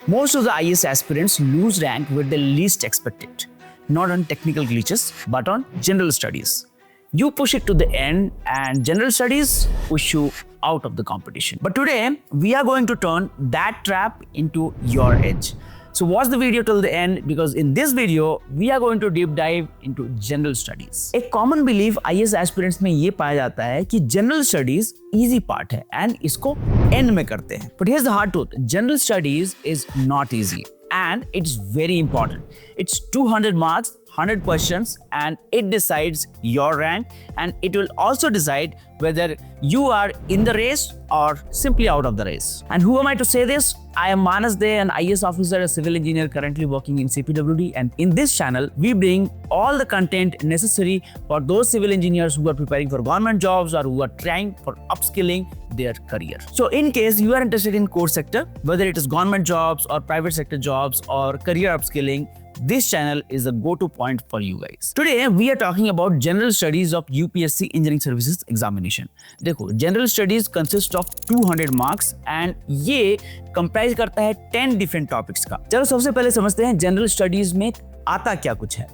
Most of the IAS aspirants lose rank where they least expected, not on technical glitches, but on general studies. You push it to the end, and general studies push you out of the competition. But today, we are going to turn that trap into your edge. So watch the video till the end, because in this video, we are going to deep dive into general studies. एक common belief IAS aspirants में ये पाया जाता है कि general studies easy part है and इसको end में करते हैं. But here's the hard truth. General studies is not easy and it's very important. It's 200 marks, 100 questions, and it decides your rank, and it will also decide whether you are in the race or simply out of the race. And who am I to say this? I am Manas De, an IAS officer, a civil engineer currently working in CPWD, and in this channel, we bring all the content necessary for those civil engineers who are preparing for government jobs or who are trying for upskilling their career. So in case you are interested in core sector, whether it is government jobs or private sector jobs or career upskilling, this channel is a go-to point for you guys. Today we are talking about general studies of UPSC Engineering Services examination. देखो, general studies consist of 200 marks and ये comprise करता है 10 different topics का. चलो सबसे पहले समझते हैं general studies में आता क्या कुछ है.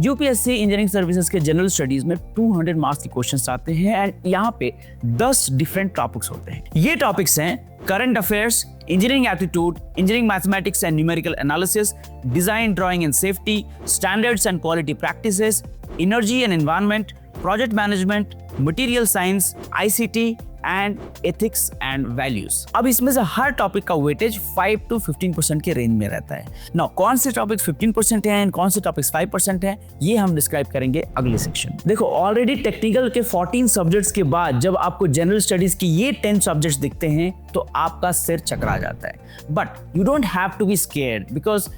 UPSC इंजीनियरिंग सर्विसेज के जनरल स्टडीज में 200 मार्क्स के क्वेश्चंस आते हैं एंड यहाँ पे 10 डिफरेंट टॉपिक्स होते हैं. ये टॉपिक्स हैं current affairs, engineering aptitude, engineering mathematics and numerical analysis, design, drawing and safety, standards and quality practices, energy and environment, project management, material science, ICT and ethics and values. अब इसमें से हर topic का weightage 5 to 15% के range में रहता है. Now कौन से टॉपिक्स 15% हैं, कौन से टॉपिक्स 5% हैं, ये हम डिस्क्राइब करेंगे अगले सेक्शन. देखो, ऑलरेडी टेक्निकल के 14 सब्जेक्ट्स के बाद जब आपको जनरल स्टडीज की ये 10 सब्जेक्ट्स दिखते हैं तो आपका सिर चकरा जाता है. But you don't have to be scared, because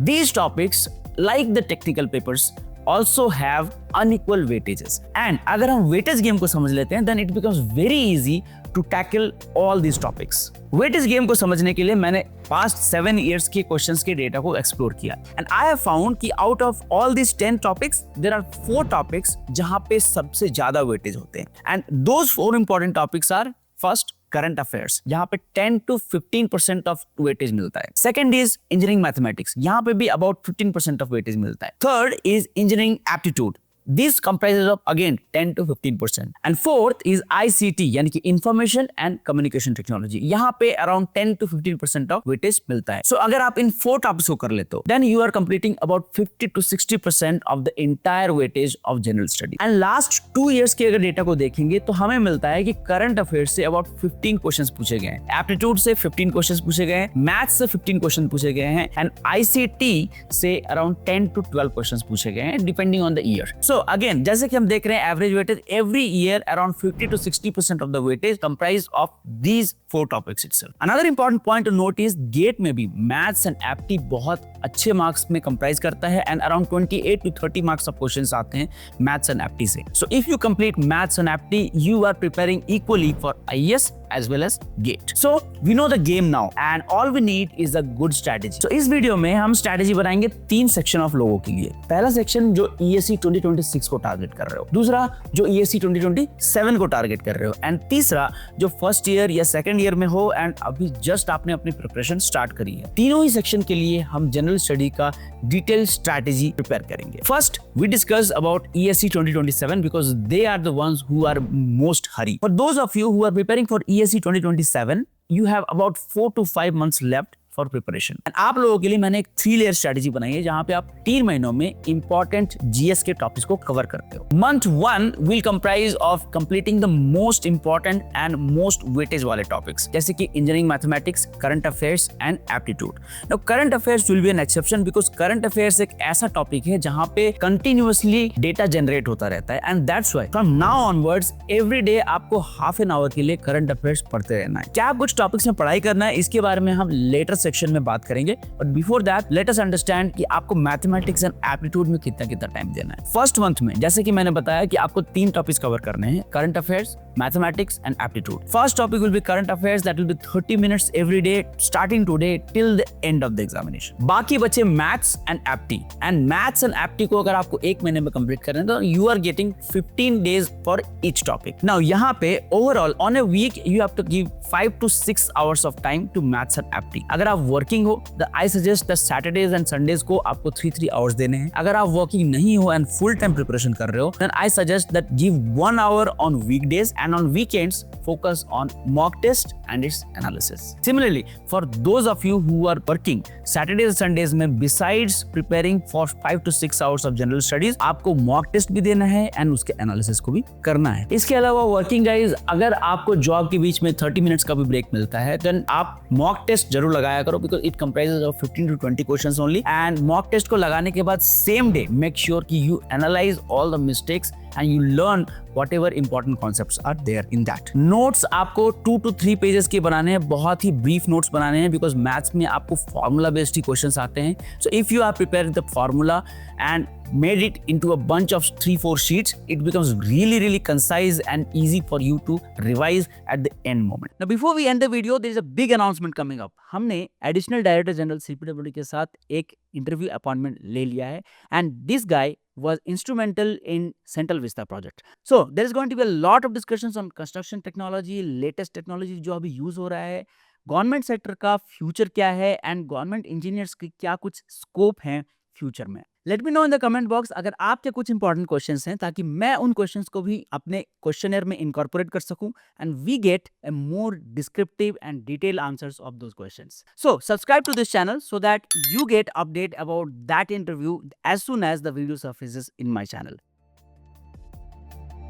these topics, like the technical papers, also have unequal weightages. And अगर हम weightage game को समझ लेते हैं, then it becomes very easy to tackle all these topics. weightage game को समझने के लिए मैंने past 7 years के questions के data को explore किया. And I have found कि out of all these 10 topics, there are 4 topics जहाँ पे सबसे ज़्यादा weightage होते हैं. And those 4 important topics are: first, current affairs, यहाँ पे 10 to 15% ऑफ वेटेज मिलता है. सेकंड इज इंजीनियरिंग मैथमेटिक्स, यहाँ पे भी अबाउट 15% ऑफ वेटेज मिलता है. Third is engineering aptitude, this comprises of again 10 to 15%. And fourth is ICT, यानी कि इंफॉर्मेशन एंड कम्युनिकेशन टेक्नोलॉजी, यहाँ पे अराउंड 10 to 15% ऑफ वेटेज मिलता है. सो अगर आप इन 4 टॉपिक्स को कर लेते हो, then you are completing about 50 to 60% of the entire weightage of general study. And last 2 years के अगर डेटा को देखेंगे तो हमें मिलता है कि current affair say about 15 questions पूछे गए हैं, एप्टीट्यूड से 15 क्वेश्चंस पूछे गए हैं, मैथ्स से 15 क्वेश्चन पूछे गए हैं, एंड ICT से अराउंड 10 to 12 क्वेश्चंस पूछे गए हैं depending on the year. So again, जैसे कि हम देख रहे हैं, average weightage every year around 50 to 60% of the weightage comprise of these 4 topics itself. Another important point two note is get में भी मैथ्स एंड एप्टी बहुत अच्छे मार्क्स में कंप्राइज करता है and around 28 to 30 marks of questions आते हैं maths and apti से. So if you complete maths and apti, you are preparing equally for IAS as well as GATE. So we know the game now and all we need is a good strategy. So इस video में हम strategy बनाएंगे 3 section of लोगों के लिए. पहला section जो ESE 2026 को टारगेट कर रहे हो, दूसरा जो ESE 2027 को टारगेट कर रहे हो, एंड तीसरा जो फर्स्ट ईयर या सेकंड ईयर में हो एंड अभी जस्ट आपने अपनी प्रिपरेशन स्टार्ट करी है. तीनों ही सेक्शन के लिए हम जनरल स्टडी का डिटेल स्ट्रेटेजी प्रिपेयर करेंगे. First we discuss about ESE 2027 because they are the ones who are most hurry. For those of you who are preparing for ESE 2027, you have about 4 to 5 months left for preparation. And आप लोगों के लिए मैंने एक 3 layer strategy बनाई है जहां पे आप 3 महीनों में इंपॉर्टेंट GS के टॉपिक्स को कवर करते हो. Month 1 will comprise of completing the most important and most weightage वाले टॉपिक्स, जैसे कि engineering mathematics, current affairs and aptitude. Now current affairs will be an exception because current affairs एक ऐसा topic है जहां पे कंटिन्यूअसली डेटा जनरेट होता रहता है and that's why from now onwards every day आपको हाफ एन आवर के लिए करंट अफेयर्स पढ़ते रहना है. क्या कुछ टॉपिक्स में पढ़ाई करना है, इसके बारे में हम लेटर सेक्शन में बात करेंगे. But before that let us understand कि आपको मैथमेटिक्स एंड एप्टीट्यूड में कितना कितना टाइम देना है. फर्स्ट मंथ में जैसे कि मैंने बताया कि आपको 3 टॉपिक्स कवर करने हैं, current affairs, mathematics and aptitude. First topic will be current affairs, that will be 30 minutes every day starting today till the end of the examination. बाकी बचे maths and apti, and maths and apti को अगर आपको एक महीने में complete करना है तो you are getting 15 days for each topic. Now यहाँ पे overall on a week you have to give 5 to 6 hours of time to maths and apti. अगर आप working हो तो I suggest that Saturdays and Sundays को आपको 3 hours देने हैं. अगर आप working नहीं हो and full time preparation कर रहे हो then I suggest that give 1 hour on weekdays and on weekends focus on mock test and its analysis. Similarly, for those of you who are working Saturdays and Sundays में besides preparing for 5 to 6 hours of general studies आपको mock test भी देना है and उसके analysis को भी करना है. इसके अलावा working guys अगर आपको job के बीच में 30 minutes का भी break मिलता है then आप mock test जरूर लगाया करो because it comprises of 15 to 20 questions only, and mock test को लगाने के बाद same day make sure कि you analyze all the mistakes and you learn whatever important concepts are there in that. Notes आपको 2 to 3 pages के बनाने हैं, बहुत ही brief notes बनाने हैं because maths में आपको formula based ही questions आते हैं. So if you are prepared the formula and made it into a bunch of 3-4 sheets, it becomes really concise and easy for you to revise at the end moment. Now before we end the video, there is a big announcement coming up. हमने Additional Director General CPWD के साथ एक interview appointment ले लिया है, and this guy was instrumental in Central Vista project. So there is going to be a lot of discussions on construction technology, latest technology जो अभी use हो रहा है, गवर्नमेंट सेक्टर का फ्यूचर क्या है एंड गवर्नमेंट इंजीनियर्स की क्या कुछ स्कोप है फ्यूचर में. Let me know in the comment box अगर आपके कुछ इंपॉर्टेंट क्वेश्चंस हैं ताकि मैं उन क्वेश्चंस को भी अपने क्वेश्चनर में इनकॉर्पोरेट कर सकूं and we get a more descriptive and detail answers of those questions. So subscribe to this channel so that you get update about that interview as soon as the video surfaces in my channel.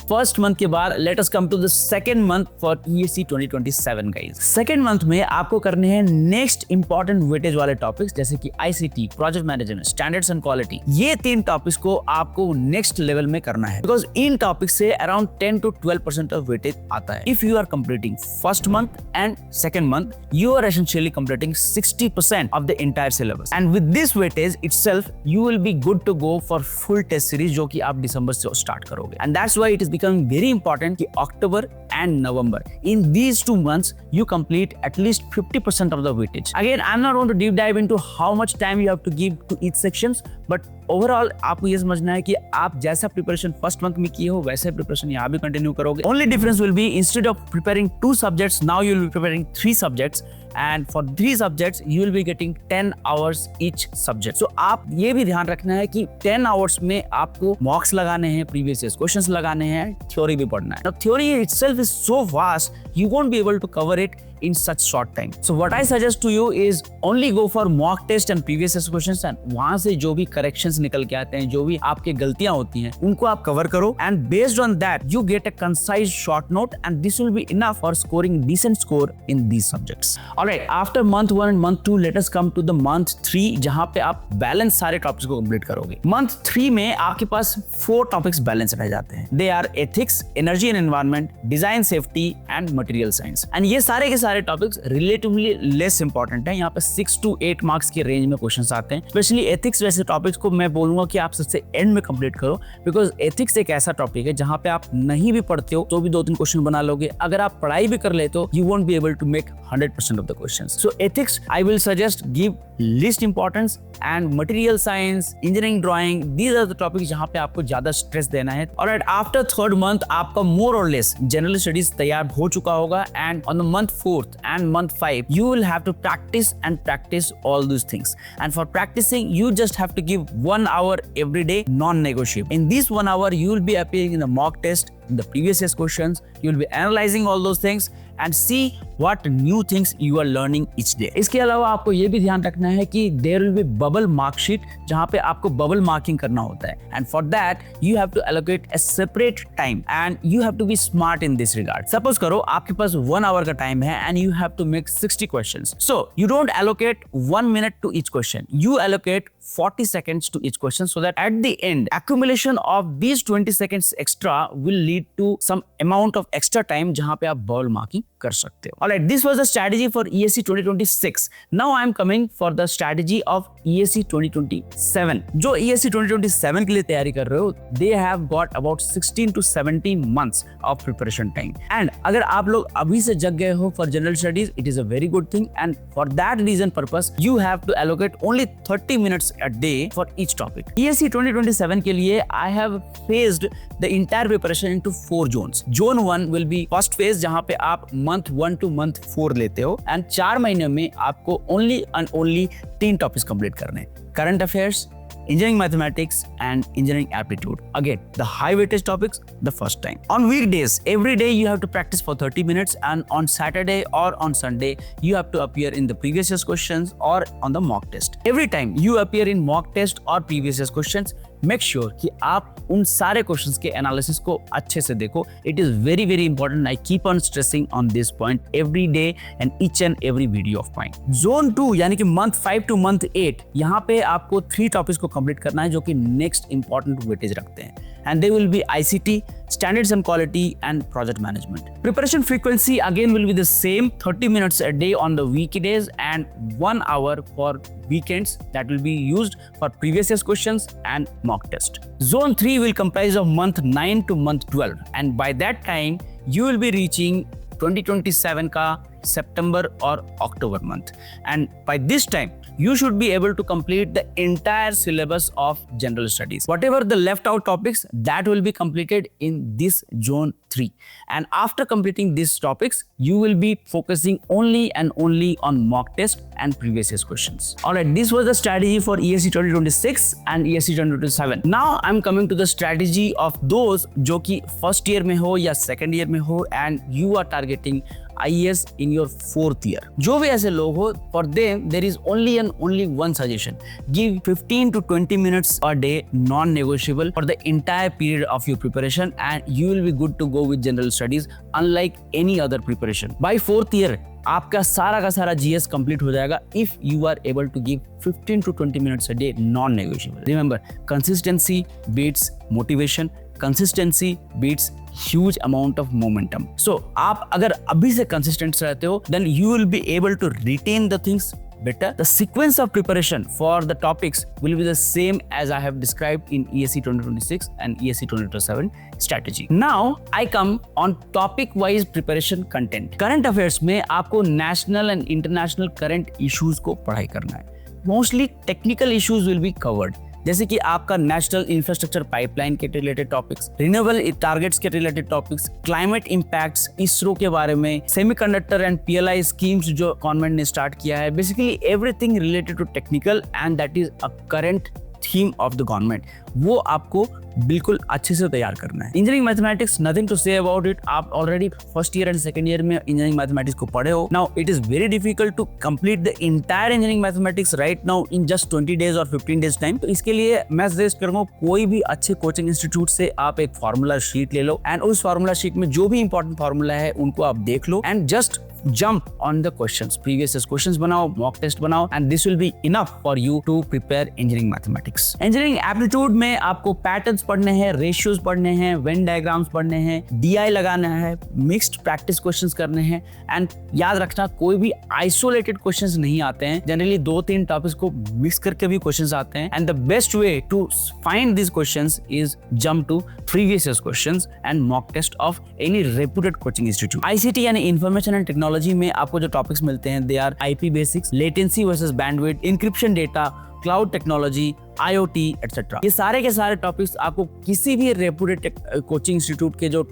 First month के बाद let us come to the second month for ESE 2027 guys. Second month में आपको करने हैं next important weightage वाले topics जैसे कि ICT, project management, standards and quality. ये 3 टॉपिक्स को आपको नेक्स्ट लेवल में करना है बिकॉज इन टॉपिक्स से अराउंड 10 to 12% ऑफ वेटेज आता है. If you are completing first month and second month you are essentially completing 60% of the entire syllabus and with this weightage itself you will be good to go for full test series जो कि आप दिसंबर से start करोगे. And that's why it is becoming very important कि October and November in these 2 months you complete at least 50% of the weightage. Again, I'm not going to deep dive into how much time you have to give to each sections, but overall आपको ये समझना है कि आप जैसा preparation first month में किए हो वैसे प्रिपरेशन यहाँ भी कंटिन्यू करोगे. Only difference will be instead of preparing 2 subjects now you will be preparing 3 subjects and for 3 subjects you will be getting 10 hours each subject. So आप ये भी ध्यान रखना है कि 10 hours में आपको मॉक्स लगाने हैं, प्रीवियस ईयर क्वेश्चंस लगाने हैं, थ्योरी भी पढ़ना है. Now theory itself is so vast you won't be able to cover it in such short time. So what I suggest to you is only go for mock test and previous year questions and वहां से जो भी corrections निकल के आते हैं, जो भी आपके गलतियां होती हैं उनको आप कवर करो and based on that you get a concise short note and this will be enough for scoring decent score in these subjects. Alright, after month 1 and month 2 let us come to the month 3 जहां पे आप balance सारे topics को complete करोगे. Month 3 में आपके पास 4 topics balance रह जाते हैं. They are ethics, energy and environment, design safety and material science. And ये सारे के सारे टॉपिक्स रिलेटिवली लेस इंपॉर्टेंट है. यहाँ पे 6 to 8 मार्क्स के रेंज में क्वेश्चंस आते हैं. स्पेशली एथिक्स वैसे टॉपिक्स को मैं बोलूंगा कि आप सबसे एंड में कंप्लीट करो बिकॉज एथिक्स एक ऐसा टॉपिक है जहाँ पे आप नहीं भी पढ़ते हो तो भी 2-3 क्वेश्चन बना लोगे. अगर आप पढ़ाई भी कर लेते हो you won't be able to make 100% of the questions. So ethics I will suggest give least importance and material science, engineering drawing, these are the topics जहाँ पे आपको ज्यादा स्ट्रेस देना है. Alright, after 3rd month आपका more or less general studies तैयार हो चुका होगा and on the month 4th and month 5 you will have to practice all these things. And for practicing you just have to give 1 hour every day non-negotiable. In this 1 hour you will be appearing in the mock test, in the previous year's questions, you will be analyzing all those things and see what new things you are learning each day. इसके अलावा आपको ये भी ध्यान रखना है कि there will be bubble mark sheet जहाँ पे आपको bubble marking करना होता है and for that you have to allocate a separate time and you have to be smart in this regard. Suppose करो आपके पास 1 hour का time है and you have to make 60 questions. So you don't allocate 1 minute to each question. You allocate 40 seconds to each question, so that at the end, accumulation of these 20 seconds extra will lead to some amount of extra time जहां पे आप ball marking कर सकते हो. Alright, this was the strategy for ESE 2026. Now I am coming for the strategy of ESE 2027. जो ESE 2027 के लिए तैयारी कर रहे हो, they have got about 16 to 17 months of preparation time. And अगर आप लोग अभी से जग गए हो for general studies, it is a very good thing. And for that reason purpose, you have to allocate only 30 minutes a day for each topic. ESE 2027 के लिए I have phased the entire preparation into 4 zones. Zone 1 will be first phase जहाँ पे आप month 1 to month 4 लेते हो, and 4 महीने में आपको only and only 3 topics complete करने हैं. Current affairs, engineering mathematics and engineering aptitude. Again, the high weightage topics the first time. On weekdays, every day you have to practice for 30 minutes, and on Saturday or on Sunday, you have to appear in the previous year's questions or on the mock test. Every time you appear in mock test or previous year's questions, make sure कि आप उन सारे questions के analysis को अच्छे से देखो. It is very very important. I keep on stressing on this point every day and each and every video of mine. Zone 2 यानी कि मंथ 5 टू मंथ 8, यहाँ पे आपको 3 टॉपिक्स को कंप्लीट करना है जो कि नेक्स्ट इंपॉर्टेंट वेटेज रखते हैं, and they will be ICT, standards and quality and project management. Preparation frequency again will be the same, 30 minutes a day on the weekdays and 1 hour for weekends that will be used for previous year's questions and mock test. Zone 3 will comprise of month 9 to month 12, and by that time you will be reaching 2027 का September or October month, and by this time you should be able to complete the entire syllabus of general studies. Whatever the left out topics, that will be completed in this zone 3, and after completing these topics you will be focusing only and only on mock test and previous year's questions. Alright, this was the strategy for ESE 2026 and ESE 2027. Now I'm coming to the strategy of those जो कि first year में हो या second year में हो and you are targeting IAS in your 4th year. जो भी ऐसे लोग हो, for them there is only and only one suggestion. Give 15 to 20 minutes a day non-negotiable for the entire period of your preparation, and you will be good to go with general studies unlike any other preparation. By 4th year आपका सारा का सारा GS complete हो जाएगा if you are able to give 15 to 20 minutes a day non-negotiable. Remember, consistency beats motivation. Consistency beats huge amount of momentum. So आप अगर अभी से consistent रहते हो, then you will be able to retain the things better. The sequence of preparation for the topics will be the same as I have described in ESE 2026 and ESE 2027 strategy. Now I come on topic wise preparation content. Current affairs में आपको national and international current issues को पढ़ाई करना है. Mostly technical issues will be covered. जैसे कि आपका national infrastructure pipeline के रिलेटेड टॉपिक्स, रिन्यूएबल टारगेट्स के related topics, climate impacts, ISRO के बारे में, सेमीकंडक्टर एंड PLI स्कीम्स जो गवर्नमेंट ने स्टार्ट किया है, basically everything related to technical and that is a current theme of the government, वो आपको बिल्कुल अच्छे से तैयार करना है. Engineering mathematics, nothing to say about it. आप already first year and second year में इंजीनियरिंग मैथमेटिक्स को पढ़े हो. Now it is very difficult to complete the entire engineering mathematics right now in just 20 days और 15 days time. तो इसके लिए मैं सजेस्ट करूंगा कोई भी अच्छे कोचिंग इंस्टीट्यूट से आप एक फॉर्मूला शीट ले लो, एंड उस फॉर्मूला शीट में जो भी इंपॉर्टेंट फॉर्मूला है उनको आप देख लो, and just jump on the questions, previous year's questions बनाओ, mock test बनाओ, and this will be enough for you to prepare engineering mathematics. Engineering aptitude में आपको patterns पढ़ने हैं, ratios पढ़ने हैं, Venn diagrams पढ़ने हैं, DI लगाना है, mixed practice questions करने हैं, and याद रखना कोई भी isolated questions नहीं आते हैं. Generally 2-3 topics को mix करके भी questions आते हैं, and the best way to find these questions is jump to previous year's questions and mock test of any reputed coaching institute. ICT यानी information and technology में आपको जो टॉपिक्स मिलते हैं, they are IP basics, latency versus bandwidth, encryption data, cloud technology, IoT etcetera. ये सारे के सारे टॉपिक्स आपको किसी भी रेपुटेड कोचिंग इंस्टीट्यूट के जो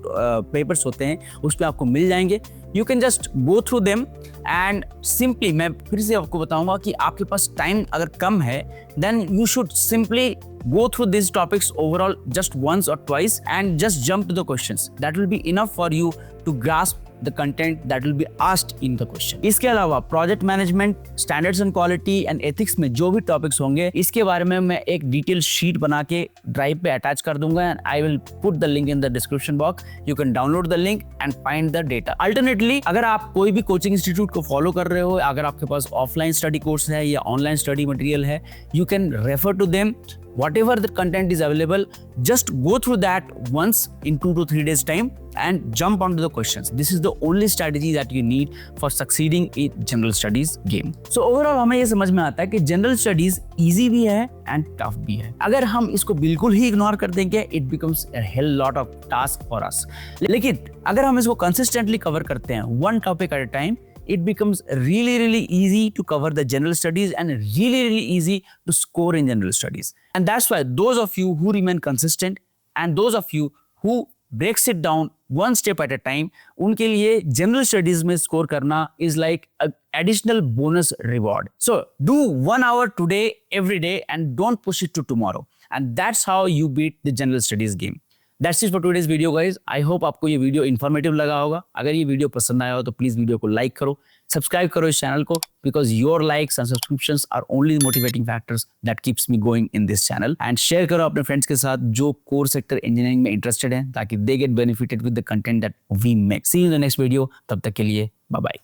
पेपर्स होते हैं उस पर आपको मिल जाएंगे. You can just go through them and simply, मैं फिर से आपको बताऊंगा कि आपके पास टाइम अगर कम है, then you should simply go through these topics overall just once or twice and just jump to the questions. That will be enough for you to grasp the content that will be asked in the question. इसके अलावा project management, standards and quality and ethics में जो भी topics होंगे, इसके बारे में मैं एक डिटेल शीट बना के ड्राइव पे अटैच कर दूंगा and I will put the link in the description box. You can download the link and find the data. Alternately, अगर आप कोई भी कोचिंग इंस्टीट्यूट को फॉलो कर रहे हो, अगर आपके पास ऑफलाइन स्टडी कोर्स है या ऑनलाइन स्टडी मटेरियल है, you can refer to them. Whatever the content is available, just go through that once in 2 to 3 days time and jump onto the questions. This is the only strategy that you need for succeeding in general studies game. So overall हमें ये समझ में आता है कि general studies easy भी है and tough भी है. अगर हम इसको बिल्कुल ही ignore कर देंगे, it becomes a hell lot of task for us. लेकिन अगर हम इसको consistently cover करते हैं, one topic at a time, it becomes really easy to cover the general studies and really easy to score in general studies. And that's why those of you who remain consistent and those of you who breaks it down one step at a time, उनके लिए general studies में score करना is like an additional bonus reward. So do 1 hour today, every day, and don't push it to tomorrow. And that's how you beat the general studies game. That's it for today's video guys. I hope आपको ये video informative लगा होगा. अगर ये video पसंद आया हो तो प्लीज वीडियो को लाइक करो, सब्सक्राइब करो इस चैनल को, because your likes and subscriptions are only motivating factors that keeps me going in this channel. And share करो अपने फ्रेंड्स के साथ जो कोर सेक्टर इंजीनियरिंग में इंटरेस्टेड हैं, ताकि they get benefited with the content that we make. See you in the next video. तब तक के लिए बाय बाय.